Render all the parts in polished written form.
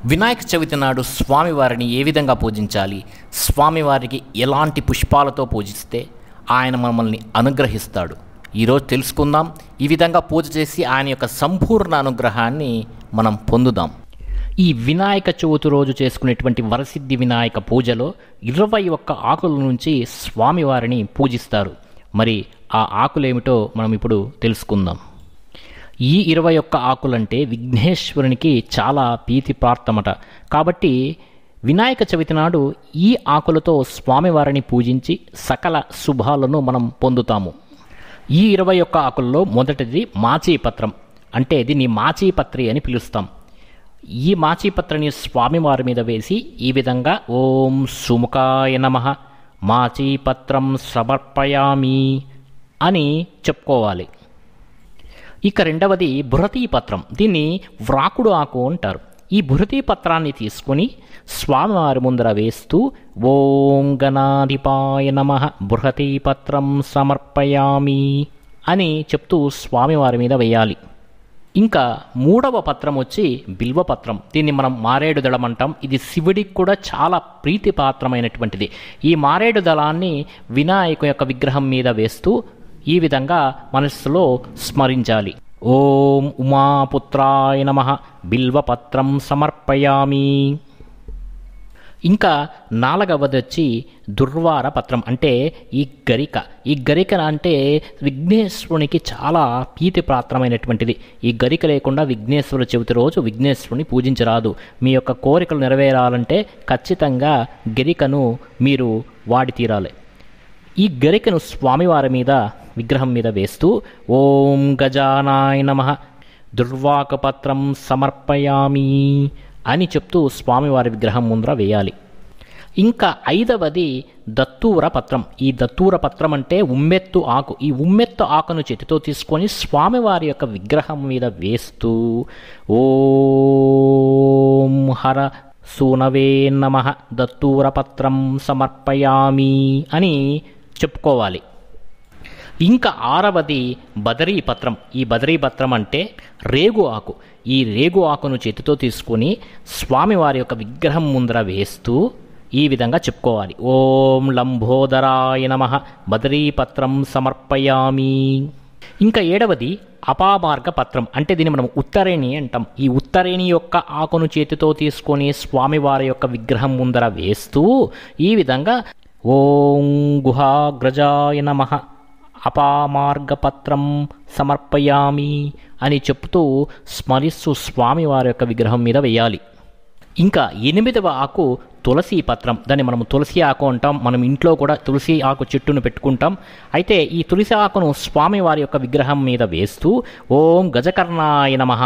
వినాయక చవితి నాడు స్వామివారిని ఏ విధంగా పూజించాలి, స్వామివారికి ఎలాంటి పుష్పాలతో పూజిస్తే ఆయన మమ్మల్ని అనుగ్రహిస్తాడు, ఈరోజు తెలుసుకుందాం. ఈ విధంగా పూజ చేసి ఆయన యొక్క సంపూర్ణ అనుగ్రహాన్ని మనం పొందుదాం. ఈ వినాయక చవితి రోజు చేసుకునేటువంటి వరసిద్ధి వినాయక పూజలో 21 ఆకుల నుంచి స్వామివారిని పూజిస్తారు. మరి ఆ ఆకులేమిటో మనం ఇప్పుడు తెలుసుకుందాం. ఈ 21 ఆకులంటే విఘ్నేశ్వరునికి చాలా ప్రీతిప్రాప్తమట. కాబట్టి వినాయక చవితి నాడు ఈ ఆకులతో స్వామివారిని పూజించి సకల శుభాలను మనం పొందుతాము. ఈ 21 ఆకుల్లో మొదటిది మాచీపత్రం, అంటే దీన్ని మాచీపత్రి అని పిలుస్తాం. ఈ మాచీపత్రిని స్వామివారి మీద వేసి ఈ విధంగా ఓం సుముఖాయ నమః మాచీపత్రం సమర్పయామి అని చెప్పుకోవాలి. ఇక రెండవది బృహతీ పత్రం, దీన్ని వ్రాకుడు ఆకు అంటారు. ఈ బృహతీ పత్రాన్ని తీసుకొని స్వామివారి ముందర వేస్తూ ఓం గణాధిపాయ నమః బృహతీ పత్రం సమర్పయామి అని చెప్తూ స్వామివారి మీద వేయాలి. ఇంకా మూడవ పత్రం వచ్చి బిల్వపత్రం, దీన్ని మనం మారేడు దళం అంటాం. ఇది శివుడికి కూడా చాలా ప్రీతిపాత్రమైనటువంటిది. ఈ మారేడు దళాన్ని వినాయకు యొక్క విగ్రహం మీద వేస్తూ ఈ విధంగా మనస్సులో స్మరించాలి. ఓం ఉమాపుత్రాయ నమః బిల్వపత్రం సమర్పయామి. ఇంకా నాలుగవది వచ్చి దుర్వార పత్రం, అంటే ఈ గరిక. ఈ గరిక అంటే విఘ్నేశ్వరునికి చాలా ప్రీతిపాత్రమైనటువంటిది. ఈ గరిక లేకుండా విఘ్నేశ్వర చవితి రోజు విఘ్నేశ్వరుని పూజించరాదు. మీ యొక్క కోరికలు నెరవేరాలంటే ఖచ్చితంగా గరికను మీరు వాడి తీరాలి. ఈ గరికను స్వామివారి మీద విగ్రహం మీద వేస్తూ ఓం గజానాయ నమః దుర్వాకపత్రం సమర్పయామి అని చెప్తూ స్వామివారి విగ్రహం ముందర వేయాలి. ఇంకా ఐదవది దత్తూర పత్రం. ఈ దత్తూర పత్రం అంటే ఉమ్మెత్తు ఆకు. ఈ ఉమ్మెత్తు ఆకును చేతితో తీసుకొని స్వామివారి యొక్క విగ్రహం మీద వేస్తూ ఓం హర సూనవే నమః దత్తూర పత్రం సమర్పయామి అని చెప్పుకోవాలి. ఇంకా ఆరవది బదరీ పత్రం. ఈ బదరీ పత్రం అంటే రేగు ఆకు. ఈ రేగు ఆకును చేతితో తీసుకొని స్వామివారి యొక్క విగ్రహం ముందర వేస్తూ ఈ విధంగా చెప్పుకోవాలి. ఓం లంబోదరాయ నమః బదరీ పత్రం సమర్పయామి. ఇంకా ఏడవది అపామార్గ పత్రం, అంటే దీన్ని మనం ఉత్తరేణి అంటాం. ఈ ఉత్తరేణి యొక్క ఆకును చేతితో తీసుకొని స్వామివారి యొక్క విగ్రహం ముందర వేస్తూ ఈ విధంగా ఓం గుహాగ్రజాయ నమః అపామార్గపత్రం సమర్పయామి అని చెప్తూ స్మరిస్తూ స్వామివారి యొక్క విగ్రహం మీద వేయాలి. ఇంకా 8వ ఆకు తులసి పత్రం, దాన్ని మనం తులసి ఆకు అంటాం. మనం ఇంట్లో కూడా తులసి ఆకు చెట్టును పెట్టుకుంటాం. అయితే ఈ తులసి ఆకును స్వామివారి యొక్క విగ్రహం మీద వేస్తూ ఓం గజకర్ణాయ నమః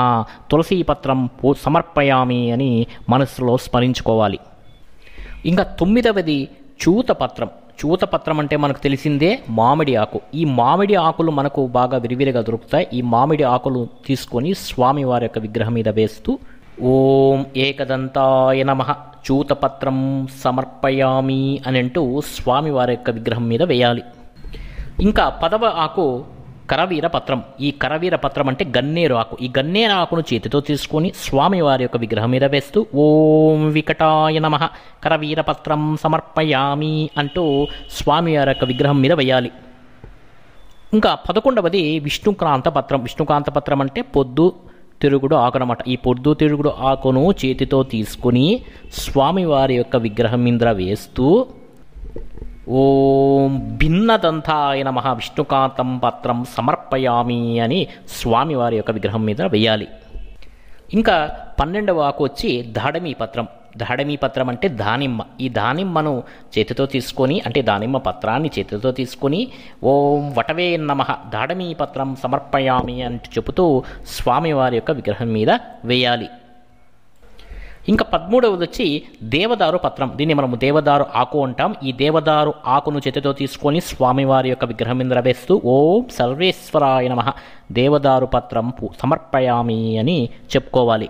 తులసి పత్రం సమర్పయామి అని మనస్సులో స్మరించుకోవాలి. ఇంకా 9వది చూతపత్రం. చూతపత్రం అంటే మనకు తెలిసిందే మామిడి ఆకు. ఈ మామిడి ఆకులు మనకు బాగా విరివిరిగా దొరుకుతాయి. ఈ మామిడి ఆకులు తీసుకొని స్వామివారి యొక్క విగ్రహం మీద వేస్తూ ఓం ఏకదంతాయ నమః చూతపత్రం సమర్పయామి అని అంటూ స్వామివారి యొక్క విగ్రహం మీద వేయాలి. ఇంకా 10వ ఆకు కరవీర పత్రం. ఈ కరవీర పత్రం అంటే గన్నేరు ఆకు. ఈ గన్నేరు ఆకును చేతితో తీసుకొని స్వామివారి యొక్క విగ్రహం మీద వేస్తూ ఓం వికటాయ నమః కరవీర పత్రం సమర్పయామి అంటూ స్వామివారి యొక్క విగ్రహం మీద వేయాలి. ఇంకా 11వది విష్ణుక్రాంత పత్రం. విష్ణుక్రాంత పత్రం అంటే పొద్దు తిరుగుడు ఆకు అన్నమాట. ఈ పొద్దు తిరుగుడు ఆకును చేతితో తీసుకొని స్వామివారి యొక్క విగ్రహం మీద వేస్తూ ఓం భిన్నదంతాయ నమః విష్ణుకాంతం పత్రం సమర్పయామి అని స్వామివారి యొక్క విగ్రహం మీద వేయాలి. ఇంకా 12వ ఆకు వచ్చి దాడమీ పత్రం. దాడమీ పత్రం అంటే దానిమ్మ. ఈ దానిమ్మను చేతితో తీసుకొని, అంటే దానిమ్మ పత్రాన్ని చేతితో తీసుకొని ఓం వటవే నమః దాడమీ పత్రం సమర్పయామి అని చెబుతూ స్వామివారి యొక్క విగ్రహం మీద వేయాలి. ఇంకా 13వది వచ్చి దేవదారు పత్రం. దీన్ని మనము దేవదారు ఆకు అంటాం. ఈ దేవదారు ఆకును చేతితో తీసుకొని స్వామివారి యొక్క విగ్రహం మీద వేస్తూ ఓం సర్వేశ్వరాయ నమః దేవదారు పత్రం సమర్పయామి అని చెప్పుకోవాలి.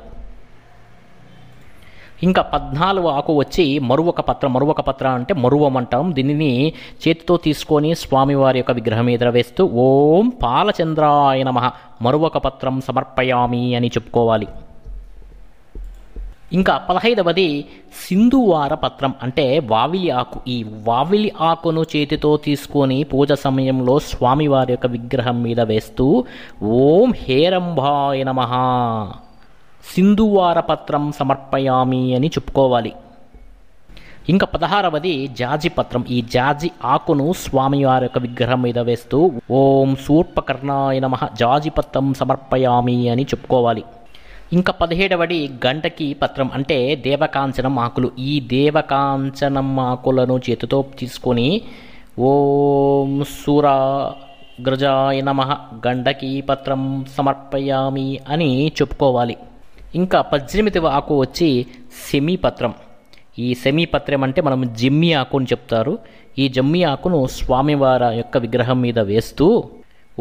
ఇంకా 14వ ఆకు వచ్చి మరువక పత్రం. మరువక పత్రం అంటే మరువం అంటాం. దీనిని చేతితో తీసుకొని స్వామివారి యొక్క విగ్రహం మీద వేస్తూ ఓం పాలచంద్రాయ నమః మరువక పత్రం సమర్పయామి అని చెప్పుకోవాలి. ఇంకా 15వది సింధువార పత్రం అంటే వావిలి ఆకు. ఈ వావిలి ఆకును చేతితో తీసుకొని పూజ సమయంలో స్వామివారి యొక్క విగ్రహం మీద వేస్తూ ఓం హేరంబాయ నమః సింధువార పత్రం సమర్పయామి అని చెప్పుకోవాలి. ఇంకా 16వది జాజి పత్రం. ఈ జాజి ఆకును స్వామివారి యొక్క విగ్రహం మీద వేస్తూ ఓం శూర్పకర్ణాయ నమః జాజి పత్రం సమర్పయామి అని చెప్పుకోవాలి. ఇంకా 17వది గండకి పత్రం అంటే దేవకాంచనం ఆకులు. ఈ దేవకాంచనం ఆకులను చేతితో తీసుకొని ఓం సూరాగ్రజాయ నమః గండకి పత్రం సమర్పయామి అని చెప్పుకోవాలి. ఇంకా 18వ ఆకు వచ్చి సెమీపత్రం. ఈ సెమీపత్రం అంటే మనం జమ్మి ఆకు అని చెప్తారు. ఈ జమ్మి ఆకును స్వామివారి యొక్క విగ్రహం మీద వేస్తూ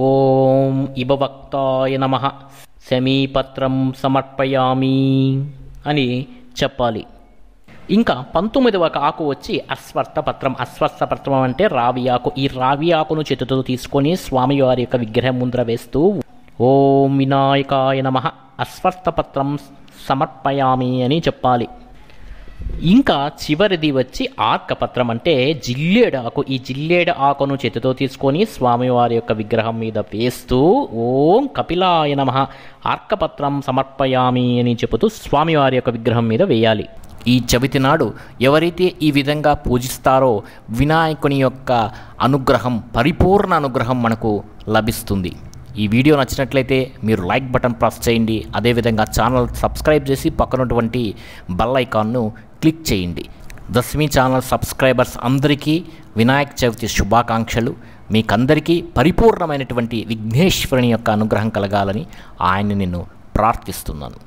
ఓం ఇభవక్తాయ నమః సెమీపత్రం సమర్పయామి అని చెప్పాలి. ఇంకా 19వ ఆకు వచ్చి అశ్వత్థ పత్రం. అశ్వత్థ పత్రం అంటే రావి ఆకు. ఈ రావి ఆకును చేతితో తీసుకొని స్వామివారి యొక్క విగ్రహం ముందర వేస్తూ ఓం వినాయకాయ నమః అశ్వత్థ పత్రం సమర్పయామి అని చెప్పాలి. ఇంకా చివరిది వచ్చి ఆర్కపత్రం అంటే జిల్లేడు ఆకు. ఈ జిల్లేడు ఆకును చేతితో తీసుకొని స్వామివారి యొక్క విగ్రహం మీద వేస్తూ ఓం కపిలాయ నమః ఆర్కపత్రం సమర్పయామి అని చెబుతూ స్వామివారి యొక్క విగ్రహం మీద వేయాలి. ఈ చవితి నాడు ఎవరైతే ఈ విధంగా పూజిస్తారో వినాయకుని యొక్క అనుగ్రహం, పరిపూర్ణ అనుగ్రహం మనకు లభిస్తుంది. ఈ వీడియో నచ్చినట్లయితే మీరు లైక్ బటన్ ప్రెస్ చేయండి. అదేవిధంగా ఛానల్ సబ్స్క్రైబ్ చేసి పక్కనటువంటి బెల్ ఐకాన్ను క్లిక్ చేయండి. దశమి ఛానల్ సబ్స్క్రైబర్స్ అందరికీ వినాయక చవితి శుభాకాంక్షలు. మీకందరికీ పరిపూర్ణమైనటువంటి విఘ్నేశ్వరుని యొక్క అనుగ్రహం కలగాలని ఆయన్ని నేను ప్రార్థిస్తున్నాను.